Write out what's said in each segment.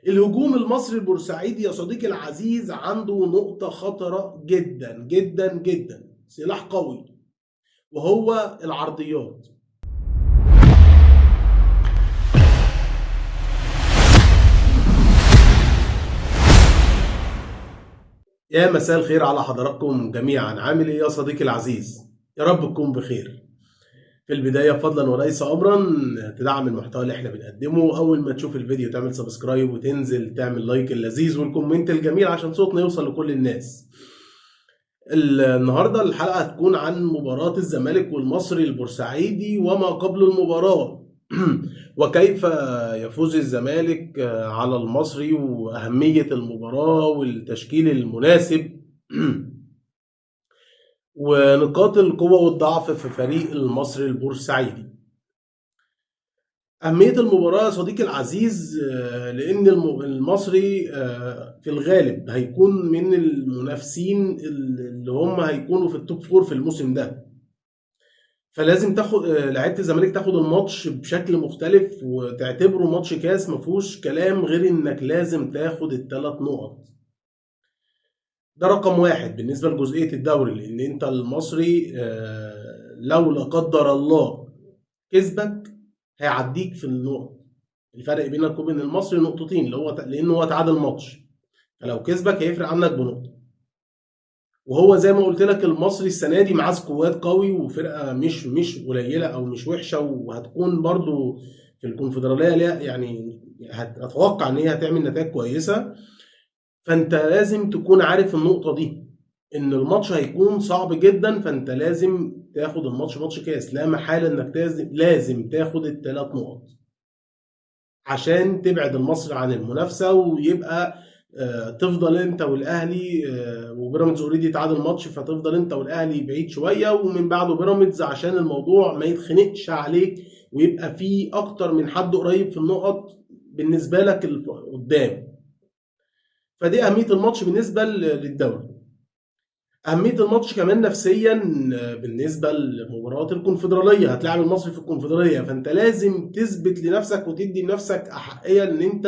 الهجوم المصري البورسعيدي يا صديقي العزيز عنده نقطة خطرة جدا جدا جدا، سلاح قوي، وهو العرضيات. يا مساء الخير على حضراتكم جميعا، عامل ايه يا صديقي العزيز؟ يا رب تكون بخير. في البداية فضلا وليس أمرا تدعم المحتوى اللي احنا بنقدمه. أول ما تشوف الفيديو تعمل سبسكرايب وتنزل تعمل لايك اللذيذ والكومنت الجميل عشان صوتنا يوصل لكل الناس. النهاردة الحلقة هتكون عن مباراة الزمالك والمصري البورسعيدي وما قبل المباراة وكيف يفوز الزمالك على المصري وأهمية المباراة والتشكيل المناسب ونقاط القوة والضعف في فريق المصري البورسعيدي. أهمية المباراة يا صديقي العزيز لأن المصري في الغالب هيكون من المنافسين اللي هم هيكونوا في التوب فور في الموسم ده، فلازم تاخد لعيبة الزمالك تاخد الماتش بشكل مختلف وتعتبره ماتش كاس مفهوش كلام غير إنك لازم تاخد الثلاث نقط. ده رقم واحد بالنسبة لجزئية الدوري، لأن أنت المصري لو لا قدر الله كسبك هيعديك في النقط. الفرق بينك وبين المصري نقطتين، لأنه هو تعادل ماتش، فلو كسبك هيفرق عنك بنقطة. وهو زي ما قلت لك المصري السنة دي معاه سكواد قوي وفرقة مش قليلة أو مش وحشة، وهتكون برضو في الكونفدرالية يعني أتوقع إن هي هتعمل نتائج كويسة. فانت لازم تكون عارف النقطة دي، ان الماتش هيكون صعب جدا، فانت لازم تاخد الماتش ماتش كاس، لا محالة انك لازم تاخد الثلاث نقط عشان تبعد المصري عن المنافسة، ويبقى تفضل انت والاهلي وبيراميدز اوريدي تعادل ماتش، فتفضل انت والاهلي بعيد شوية ومن بعده بيراميدز، عشان الموضوع ما يتخنقش عليك ويبقى فيه اكتر من حد قريب في النقط بالنسبة لك قدام. فدي أهمية الماتش بالنسبة للدوري. أهمية الماتش كمان نفسيا بالنسبة لمباراة الكونفدرالية، هتلاعب المصري في الكونفدرالية، فأنت لازم تثبت لنفسك وتدي لنفسك أحقية إن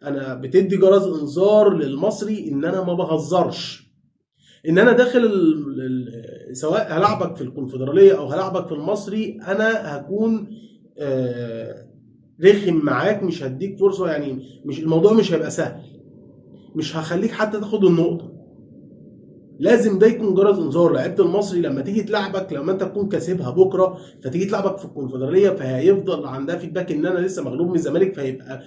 أنا بتدي جرس إنذار للمصري إن أنا ما بهزرش، إن أنا داخل سواء هلعبك في الكونفدرالية أو هلعبك في المصري أنا هكون رخم معاك، مش هديك فرصة، يعني مش الموضوع مش هيبقى سهل، مش هخليك حتى تاخد النقطة. لازم ده يكون جرس انذار. لعيبه المصري لما تيجي تلعبك، لما انت تكون كاسبها بكره فتيجي تلعبك في الكونفدراليه، فهيفضل عندها فيدباك ان انا لسه مغلوب من الزمالك، فهيبقى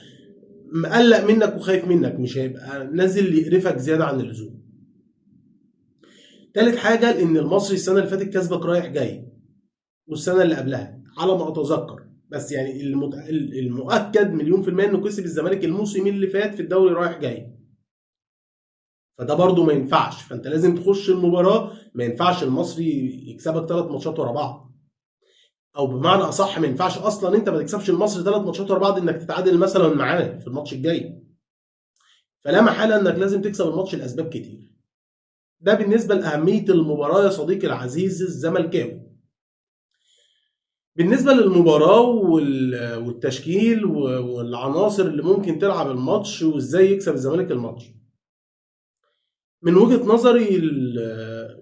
مقلق منك وخايف منك، مش هيبقى نازل يقرفك زياده عن اللزوم. تالت حاجه، ان المصري السنه اللي فاتت كسبك رايح جاي، والسنه اللي قبلها على ما اتذكر، بس يعني المؤكد مليون في المية انه كسب الزمالك الموسم اللي فات في الدوري رايح جاي، فده برضو ما ينفعش. فانت لازم تخش المباراة، ما ينفعش المصري يكسبك 3 ماتشات ورا بعض، او بمعنى اصح ما ينفعش اصلا انت ما تكسبش المصري 3 ماتشات ورا بعض انك تتعادل مثلا معاه في الماتش الجاي. فلا محالة انك لازم تكسب الماتش لاسباب كتير. ده بالنسبة لأهمية المباراة يا صديقي العزيز الزملكاوي. بالنسبة للمباراة والتشكيل والعناصر اللي ممكن تلعب الماتش وازاي يكسب الزمالك الماتش، من وجهة نظري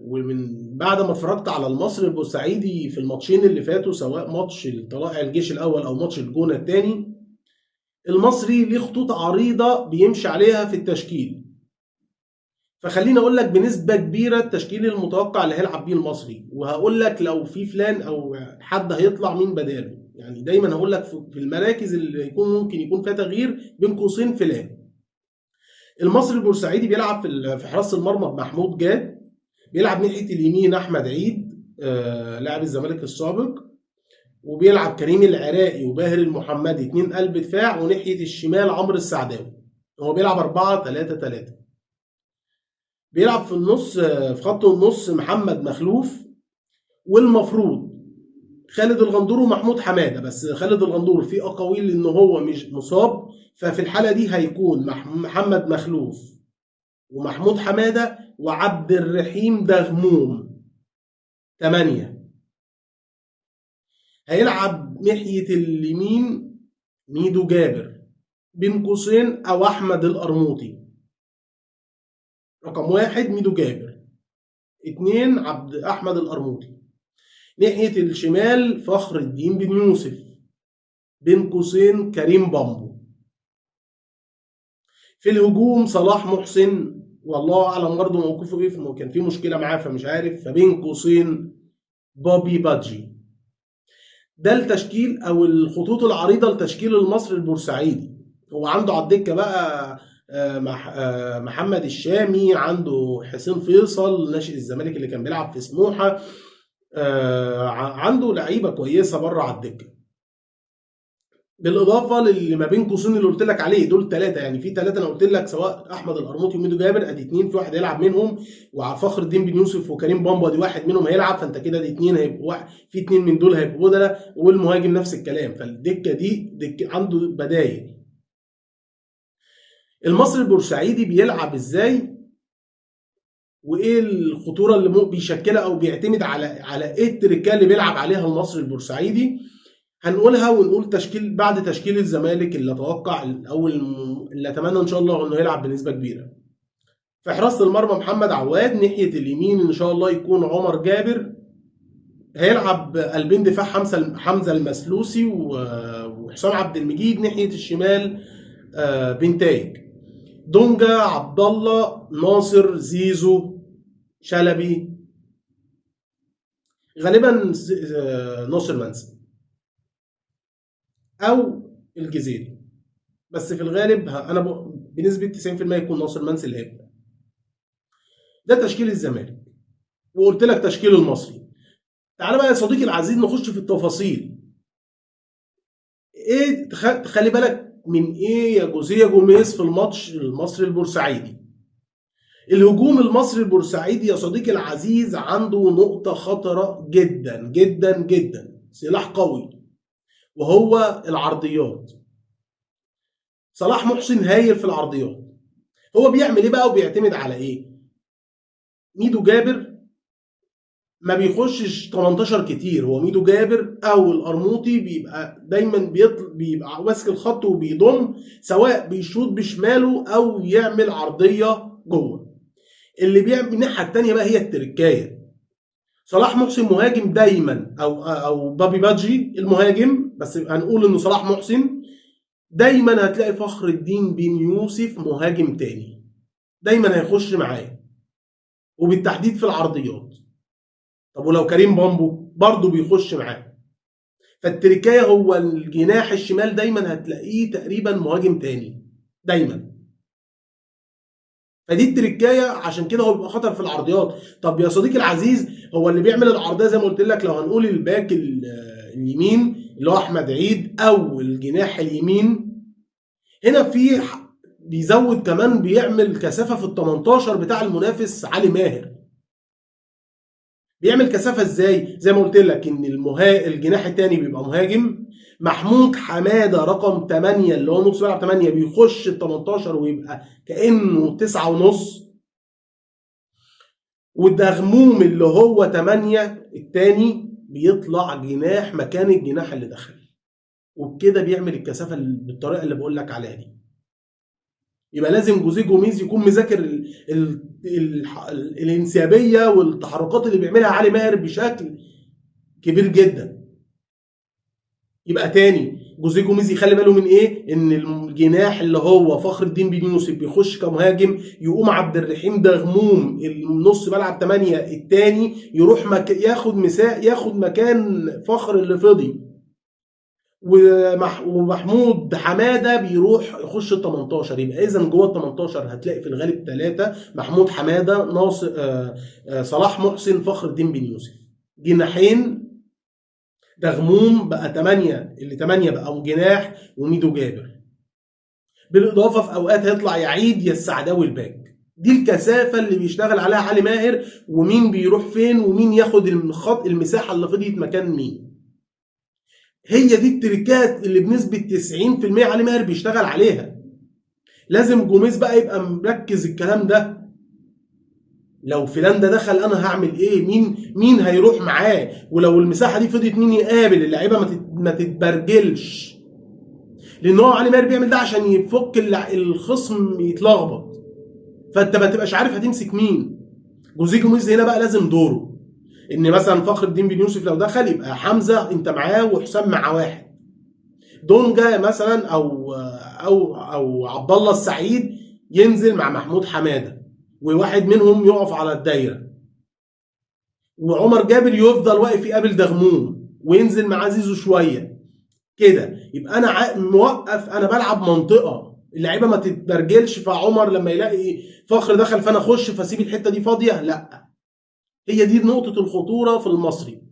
ومن بعد ما اتفرجت على المصري البورسعيدي في الماتشين اللي فاتوا، سواء ماتش طلائع الجيش الاول او ماتش الجونة الثاني، المصري ليه خطوط عريضة بيمشي عليها في التشكيل. فخليني اقول لك بنسبة كبيرة التشكيل المتوقع اللي هيلعب بيه المصري، وهقول لك لو في فلان او حد هيطلع مين بداله. يعني دايما هقول لك في المراكز اللي ممكن يكون فيها تغيير بين قوسين فلان. المصري البورسعيدي بيلعب في حراسة المرمى بمحمود جاد، بيلعب ناحية اليمين أحمد عيد لاعب الزمالك السابق، وبيلعب كريم العراقي وباهر المحمدي 2 قلب دفاع، وناحية الشمال عمرو السعداوي. هو بيلعب 4-3-3. بيلعب في النص في خط النص محمد مخلوف، والمفروض خالد الغندور ومحمود حمادة، بس خالد الغندور فيه أقاويل إن هو مش مصاب، ففي الحالة دي هيكون محمد مخلوف ومحمود حمادة وعبد الرحيم دغموم 8. هيلعب ناحية اليمين ميدو جابر، بين قوسين او احمد القرموطي. رقم 1 ميدو جابر، 2 عبد احمد القرموطي. ناحية الشمال فخر الدين بن يوسف، بين قوسين كريم بامبو. في الهجوم صلاح محسن، والله اعلم برضه موقفه ايه، كان في مشكله معاه فمش عارف، فبين قوسين بابي بادجي. ده التشكيل او الخطوط العريضه لتشكيل المصري البورسعيدي. هو عنده على الدكه بقى محمد الشامي، عنده حسين فيصل ناشئ الزمالك اللي كان بيلعب في سموحه، عنده لعيبه كويسه بره على الدكه. بالاضافه للي ما بين قوسين اللي قلت لك عليه، دول ثلاثه يعني، في ثلاثه انا قلت لك سواء احمد القرموطي وميدو جابر ادي اثنين، في واحد هيلعب منهم، وفخر الدين بن يوسف وكريم بامبو ادي واحد منهم هيلعب، فانت كده ادي اثنين هيبقوا واحد، في اثنين من دول هيبقوا بدله، والمهاجم نفس الكلام. فالدكه دي دكه عنده بدايل. المصري البورسعيدي بيلعب ازاي؟ وايه الخطوره اللي بيشكلها او بيعتمد على ايه التركه اللي بيلعب عليها المصري البورسعيدي؟ هنقولها ونقول تشكيل بعد تشكيل الزمالك اللي اتوقع اللي اتمنى ان شاء الله انه يلعب بنسبه كبيره. في حراسه المرمى محمد عواد، ناحيه اليمين ان شاء الله يكون عمر جابر، هيلعب قلبين دفاع حمزه المسلوسي وحسام عبد المجيد، ناحيه الشمال بنتايج، دونجا، عبد الله، ناصر، زيزو، شلبي، غالبا ناصر منسي او الجزيري، بس في الغالب انا بنسبه 90% يكون ناصر منسي اللي هيبدا. ده تشكيل الزمالك، وقلت لك تشكيل المصري. تعالى بقى يا صديقي العزيز نخش في التفاصيل. ايه تخلي بالك من ايه يا جوزيه جوميز في الماتش المصري البورسعيدي؟ الهجوم المصري البورسعيدي يا صديقي العزيز عنده نقطه خطره جدا جدا جدا، سلاح قوي، وهو العرضيات. صلاح محسن هايل في العرضيات. هو بيعمل ايه بقى وبيعتمد على ايه؟ ميدو جابر ما بيخشش 18 كتير، هو ميدو جابر او القرموطي بيبقى دايما بيبقى ماسك الخط وبيضم، سواء بيشوط بشماله او يعمل عرضيه جوه. اللي بيعمل الناحيه الثانيه بقى هي التركايه. صلاح محسن مهاجم دايما، او بابي بادجي المهاجم، بس هنقول انه صلاح محسن دايما هتلاقي فخر الدين بن يوسف مهاجم تاني، دايما هيخش معاه وبالتحديد في العرضيات. طب ولو كريم بامبو برضه بيخش معاه. فالتركايه هو الجناح الشمال دايما هتلاقيه تقريبا مهاجم تاني دايما. فدي التركايه، عشان كده هو بيبقى خطر في العرضيات. طب يا صديقي العزيز، هو اللي بيعمل العرضيه زي ما قلت لك، لو هنقول الباك اليمين اللي هو احمد عيد او الجناح اليمين، هنا في بيزود كمان، بيعمل كثافه في ال 18 بتاع المنافس علي ماهر. بيعمل كثافه ازاي؟ زي ما قلت لك ان الجناح الثاني بيبقى مهاجم، محمود حماده رقم 8 اللي هو نص ملعب 8 بيخش ال 18 ويبقى كانه 9 ونص، والدغموم اللي هو 8 الثاني بيطلع جناح مكان الجناح اللي دخل، وبكده بيعمل الكثافه بالطريقه اللي بقول لك عليها دي. يبقى لازم جوزيه جوميز يكون مذاكر الانسيابيه والتحركات اللي بيعملها علي ماهر بشكل كبير جدا. يبقى تاني جوزيه جوميز يخلي باله من ايه؟ ان الجناح اللي هو فخر الدين بن يوسف بيخش كمهاجم، يقوم عبد الرحيم دغموم النص ملعب 8 التاني يروح ياخد مكان فخر اللي فضي، ومحمود حماده بيروح يخش ال 18. يبقى اذا جوه ال 18 هتلاقي في الغالب 3: محمود حماده، ناصر، صلاح محسن، فخر الدين بن يوسف. جناحين دغموم بقى 8، اللي 8 بقى جناح وميدو جابر. بالاضافه في اوقات هيطلع يعيد يا السعداوي الباك. دي الكثافه اللي بيشتغل عليها علي ماهر، ومين بيروح فين ومين ياخد المساحه اللي فضيت مكان مين. هي دي التريكات اللي بنسبه 90% علي ماهر بيشتغل عليها. لازم جوميز بقى يبقى مركز الكلام ده. لو فلان ده دخل انا هعمل ايه؟ مين هيروح معاه؟ ولو المساحه دي فضيت مين يقابل؟ اللعيبه ما تتبرجلش. لان هو علي ماهر بيعمل ده عشان يفك الخصم يتلخبط، فانت ما تبقاش عارف هتمسك مين. جوزيه جوميز هنا بقى لازم دوره ان مثلا فخر الدين بن يوسف لو دخل يبقى حمزه انت معاه وحسام مع واحد، دونجا مثلا او عبد الله السعيد ينزل مع محمود حماده وواحد منهم يقف على الدايره، وعمر جابر يفضل واقف يقابل دغموم وينزل مع زيزو شويه كده. يبقى انا موقف، انا بلعب منطقه اللعيبه ما تتبرجلش، فعمر لما يلاقي فخر دخل فانا اخش فاسيب الحته دي فاضيه، لا. هي دي نقطه الخطوره في المصري.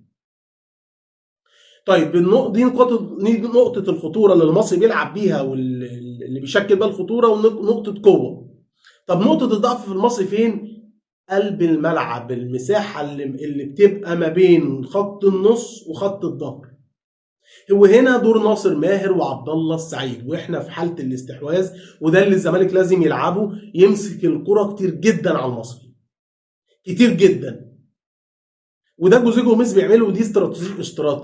طيب دي نقطه الخطوره اللي المصري بيلعب بيها واللي بيشكل بقى الخطوره، ونقطه قوه. طب نقطه الضعف في المصري فين؟ قلب الملعب، المساحه اللي بتبقى ما بين خط النص وخط الظهر. هو هنا دور ناصر ماهر وعبد الله السعيد، واحنا في حاله الاستحواذ، وده اللي الزمالك لازم يلعبه، يمسك الكره كتير جدا على المصري، كتير جدا. وده جوزيه جوميز بيعمله، ودي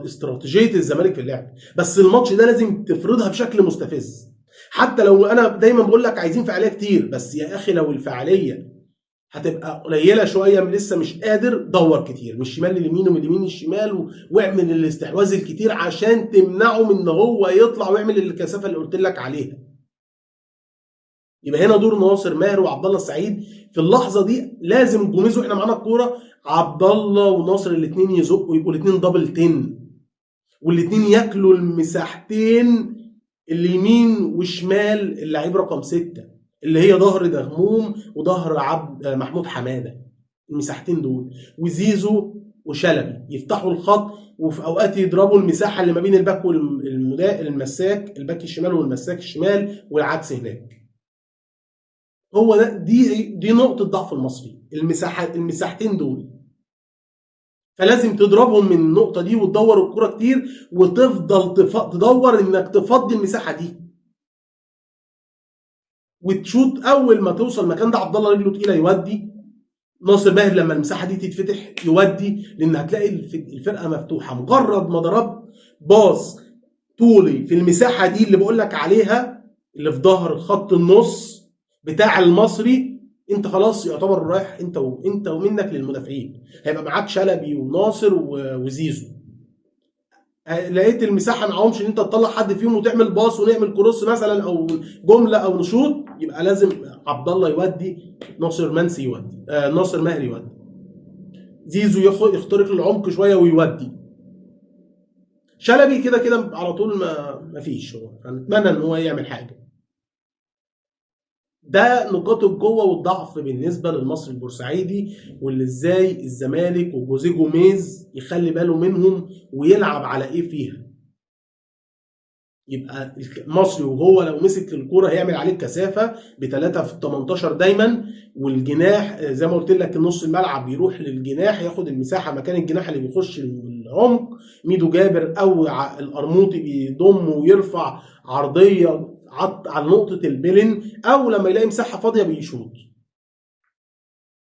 استراتيجيه الزمالك في اللعب. بس الماتش ده لازم تفرضها بشكل مستفز، حتى لو انا دايما بقول لك عايزين فعاليه كتير، بس يا اخي لو الفعاليه هتبقى قليله شويه، لسه مش قادر، دور كتير من الشمال لليمين ومن اليمين للشمال، واعمل الاستحواذ الكتير عشان تمنعه من ان هو يطلع ويعمل الكثافه اللي قلت لك عليها. يبقى هنا دور ناصر ماهر وعبد الله السعيد في اللحظه دي، لازم جوميز واحنا معانا الكوره عبد الله وناصر الاثنين يزقوا، يبقوا الاثنين دبل 10، والاثنين ياكلوا المساحتين اليمين وشمال اللعيب رقم 6 اللي هي ظهر دغموم وظهر محمود حماده، المساحتين دول، وزيزو وشلبي يفتحوا الخط، وفي اوقات يضربوا المساحه اللي ما بين الباك والمساك، الباك الشمال والمساك الشمال، والعكس هناك. هو ده دي نقطه ضعف المصري، المساحتين دول. فلازم تضربهم من النقطه دي وتدور الكره كتير، وتفضل تدور انك تفضي المساحه دي، وتشوط اول ما توصل المكان ده. عبد الله رجله تقيله يودي، ناصر ماهر لما المساحه دي تتفتح يودي، لان هتلاقي الفرقه مفتوحه. مجرد ما ضربت باص طولي في المساحه دي اللي بقول لك عليها، اللي في ظهر خط النص بتاع المصري، انت خلاص يعتبر رايح انت ومنك للمدافعين. هيبقى معاك شلبي وناصر وزيزو، لقيت المساحه معهمش ان انت تطلع حد فيهم وتعمل باص ونعمل كروس مثلا او جمله او نشوط، يبقى لازم عبد الله يودي، ناصر منسي يودي، ناصر ماهر يودي، زيزو يخترق العمق شويه ويودي، شلبي كده كده على طول ما فيش، هو فنتمنى ان هو يعمل حاجه. ده نقاط القوه والضعف بالنسبه للمصري البورسعيدي، واللي ازاي الزمالك وجوزيه جوميز يخلي باله منهم ويلعب على ايه فيها. يبقى المصري وهو لو مسك الكوره هيعمل عليك كثافه ب3 في 18 دايما، والجناح زي ما قلت لك نص الملعب يروح للجناح ياخد المساحه مكان الجناح اللي بيخش العمق، ميدو جابر او القرموطي بيضم ويرفع عرضيه على نقطه البلن، او لما يلاقي مساحه فاضيه بيشوط.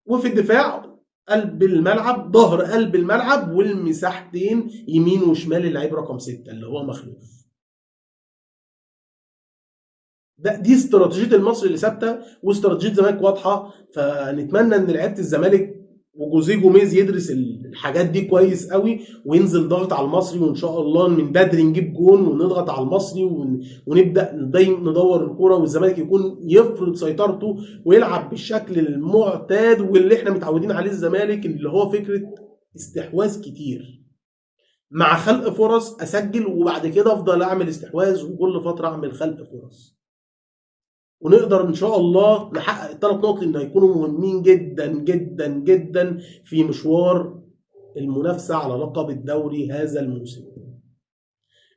وفي الدفاع قلب الملعب، ظهر قلب الملعب، والمساحتين يمين وشمال اللعيب رقم 6 اللي هو مخلوف. دي استراتيجيه المصري اللي ثابته، واستراتيجيه الزمالك واضحه. فنتمنى ان لعيبه الزمالك وجوزيه جوميز يدرس الحاجات دي كويس قوي، وينزل ضغط على المصري، وان شاء الله من بدري نجيب جون ونضغط على المصري، ونبدا ندور الكوره، والزمالك يكون يفرض سيطرته ويلعب بالشكل المعتاد واللي احنا متعودين عليه الزمالك، اللي هو فكره استحواذ كتير مع خلق فرص، اسجل وبعد كده افضل اعمل استحواذ وكل فتره اعمل خلق فرص، ونقدر ان شاء الله نحقق ال3 نقط اللي هيكونوا مهمين جدا جدا جدا في مشوار المنافسه على لقب الدوري هذا الموسم.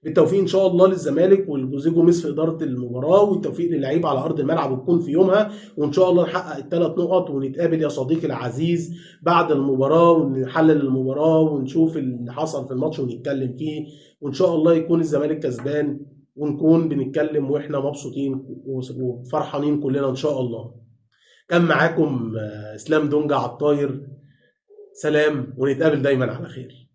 بالتوفيق ان شاء الله للزمالك والجوزيه جوميز في اداره المباراه، والتوفيق للعيبه على ارض الملعب وتكون في يومها، وان شاء الله نحقق ال3 نقط، ونتقابل يا صديقي العزيز بعد المباراه ونحلل المباراه ونشوف اللي حصل في الماتش ونتكلم فيه، وان شاء الله يكون الزمالك كسبان، ونكون بنتكلم واحنا مبسوطين وفرحانين كلنا ان شاء الله. كان معاكم اسلام دونجا عطاير، سلام، ونتقابل دايما على خير.